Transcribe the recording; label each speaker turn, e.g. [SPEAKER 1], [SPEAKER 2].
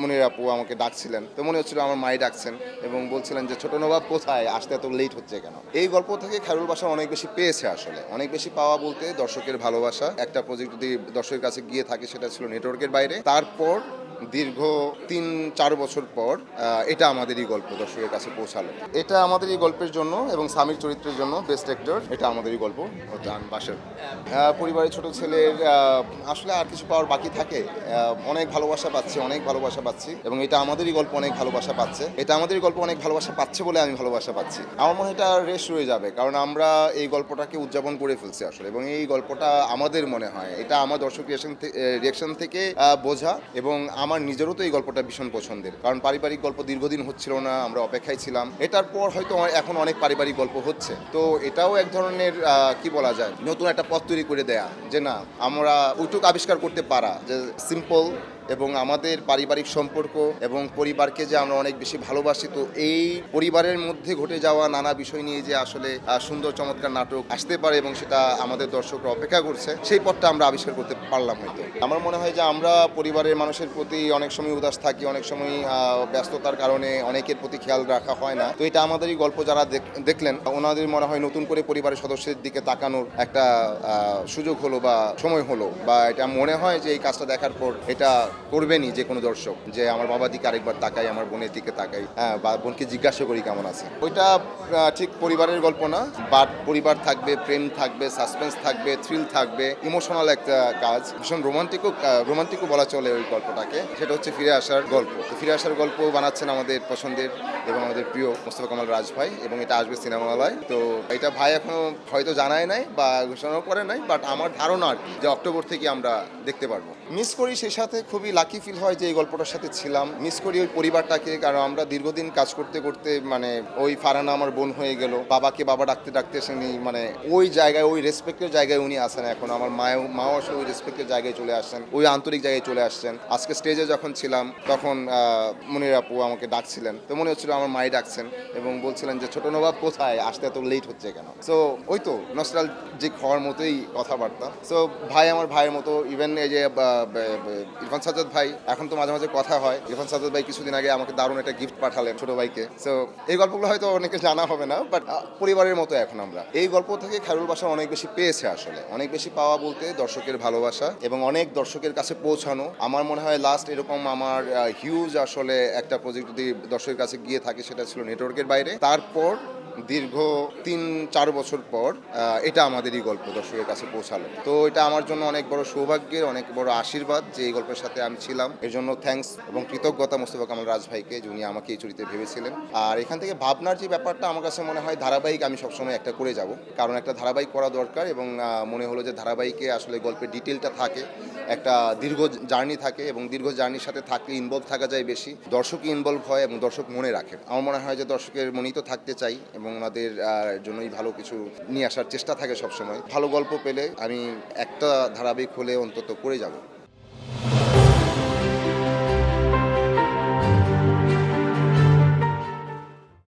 [SPEAKER 1] মনির আপু আমাকে ডাকছিলেন, তো মনে হচ্ছিল আমার মাই ডাকছেন এবং বলছিলেন যে ছোট নবাব কোথায়, আসতে এত লেট হচ্ছে কেন। এই গল্প থেকে খায়রুল বাশার অনেক বেশি পেয়েছে, আসলে অনেক বেশি পাওয়া বলতে দর্শকের ভালোবাসা। একটা প্রজেক্ট যদি দর্শকের কাছে গিয়ে থাকে সেটা ছিল নেটওয়ার্কের বাইরে, তারপর দীর্ঘ 3-4 বছর পর এটা আমাদেরই গল্প দর্শকের কাছে পৌঁছালো। এটা আমাদেরই গল্পের জন্য এবং স্বামীর চরিত্রের জন্য বেস্ট অ্যাক্টর, এটা আমাদেরই গল্প বাসার পরিবারের ছোট ছেলের আসলে আর কিছু পাওয়ার বাকি থাকে। অনেক ভালোবাসা পাচ্ছি, অনেক ভালোবাসা পাচ্ছি এবং এটা আমাদেরই গল্প অনেক ভালোবাসা পাচ্ছে। এটা আমাদেরই গল্প অনেক ভালোবাসা পাচ্ছে বলে আমি ভালোবাসা পাচ্ছি। আমার মনে হয় এটা রেস রয়ে যাবে, কারণ আমরা এই গল্পটাকে উদযাপন করে ফেলছি আসলে, এবং এই গল্পটা আমাদের মনে হয় এটা আমার দর্শক রিয়াকশন থেকে বোঝা, এবং আমার নিজেরও তো এই গল্পটা ভীষণ পছন্দের, কারণ পারিবারিক গল্প দীর্ঘদিন হচ্ছিল না, আমরা অপেক্ষায় ছিলাম। এটার পর হয়তো এখন অনেক পারিবারিক গল্প হচ্ছে, তো এটাও এক ধরনের কি বলা যায়, নতুন একটা পথ তৈরি করে দেয়া, যে না আমরা ওইটুকু আবিষ্কার করতে পারা যে সিম্পল এবং আমাদের পারিবারিক সম্পর্ক এবং পরিবারকে যে আমরা অনেক বেশি ভালোবাসি, তো এই পরিবারের মধ্যে ঘটে যাওয়া নানা বিষয় নিয়ে যে আসলে সুন্দর চমৎকার নাটক আসতে পারে এবং সেটা আমাদের দর্শকরা অপেক্ষা করছে, সেই পথটা আমরা আবিষ্কার করতে পারলাম হয়তো। আমার মনে হয় যে আমরা পরিবারের মানুষের প্রতি অনেক সময় উদাস থাকি, অনেক সময় ব্যস্ততার কারণে অনেকের প্রতি খেয়াল রাখা হয় না। তো এটা আমাদেরই গল্প, যারা দেখলেন ওনাদের মনে হয় নতুন করে পরিবারের সদস্যের দিকে তাকানোর একটা সুযোগ হলো বা সময় হলো, বা এটা মনে হয় যে এই কাজটা দেখার পর এটা করবেনই যে কোনো দর্শক, যে আমার বাবার দিকে আরেকবার তাকাই, আমার বোনের দিকে তাকাই, বা বোনকে জিজ্ঞাসা করি কেমন আছে। ওইটা ঠিক পরিবারের গল্প না, বাট পরিবার থাকবে, প্রেম থাকবে, সাসপেন্স থাকবে, থ্রিল থাকবে, ইমোশনাল একটা কাজ, ভীষণ রোমান্টিকও বলা চলে ওই গল্পটাকে। সেটা হচ্ছে ফিরে আসার গল্প। তো ফিরে আসার গল্প বানাচ্ছেন আমাদের পছন্দের এবং আমাদের প্রিয় মোস্তফা কামাল রাজ ভাই, এবং এটা আসবে সিনেমাওয়ালায়। তো এটা ভাই এখনো হয়তো জানায় নাই বা ঘোষণাও করে নাই, বাট আমার ধারণা আর কি যে অক্টোবর থেকে আমরা দেখতে পারবো। মিস করি, সেই সাথে খুবই লাকি ফিল হয় যে এই গল্পটার সাথে ছিলাম। মিস করি ওই পরিবারটাকে, কারণ আমরা দীর্ঘদিন কাজ করতে করতে মানে ওই ফারানা আমার বোন হয়ে গেল, বাবাকে বাবা ডাকতে ডাকতে শুনি, মানে ওই জায়গায়, ওই রেসপেক্টের জায়গায় উনি আসেন এখন। আমার মাও আসলে ওই রেসপেক্টের জায়গায় চলে আসছেন, ওই আন্তরিক জায়গায় চলে আসছেন। আজকে স্টেজে যখন ছিলাম তখন মনির আপু আমাকে ডাকছিলেন, তো মনে হচ্ছিল আমার মাই ডাকছেন এবং বলছিলেন যে ছোট নবাব কোথায়, আসতে এত লেট হচ্ছে কেন। সো ওই তো নস্টালজিক হওয়ার মতোই কথাবার্তা। সো ভাই আমার ভাইয়ের মতো। ইভেন এই যে ইরফান সাজ্জাদ ভাই, এখন তো মাঝে মাঝে কথা হয়। ইরফান সাজ্জাদ ভাই কিছুদিন আগে আমাকে দারুণ একটা গিফট পাঠালেন ছোট ভাইকে। সো এই গল্পগুলো হয়তো অনেকে জানা হবে না, বাট পরিবারের মতো এখন আমরা। এই গল্প থেকে খায়রুল বাশার অনেক বেশি পেয়েছে, আসলে অনেক বেশি পাওয়া বলতে দর্শকের ভালোবাসা এবং অনেক দর্শকের কাছে পৌঁছানো। আমার মনে হয় লাস্ট এরকম আমার হিউজ আসলে একটা প্রজেক্ট যদি দর্শকের কাছে গিয়ে থাকে সেটা ছিল নেটওয়ার্কের বাইরে, তারপর দীর্ঘ 3-4 বছর পর এটা আমাদেরই গল্প দর্শকের কাছে পৌঁছালো। তো এটা আমার জন্য অনেক বড় সৌভাগ্যের, অনেক বড় আশীর্বাদ যে এই গল্পের সাথে আমি ছিলাম। এর জন্য থ্যাঙ্কস এবং কৃতজ্ঞতা মোস্তফা কামাল রাজ ভাইকে, যিনি আমাকে এই চরিত্রে ভেবেছিলেন। আর এখান থেকে ভাবনার যে ব্যাপারটা, আমার কাছে মনে হয় ধারাবাহিক আমি সবসময় একটা করে যাব, কারণ একটা ধারাবাহিক করা দরকার। এবং মনে হলো যে ধারাবাহিকে আসলে গল্পের ডিটেলটা থাকে, একটা দীর্ঘ জার্নি থাকে, এবং দীর্ঘ জার্নির সাথে থাকলে ইনভলভ থাকা যায় বেশি, দর্শকই ইনভলভ হয় এবং দর্শক মনে রাখে। আমার মনে হয় যে দর্শকের মনেই তো থাকতে চাই এবং ওনাদের জন্যই ভালো কিছু নিয়ে আসার চেষ্টা থাকে সবসময়। ভালো গল্প পেলে আমি একটা ধারাবাহিক হলে অন্তত করে যাব।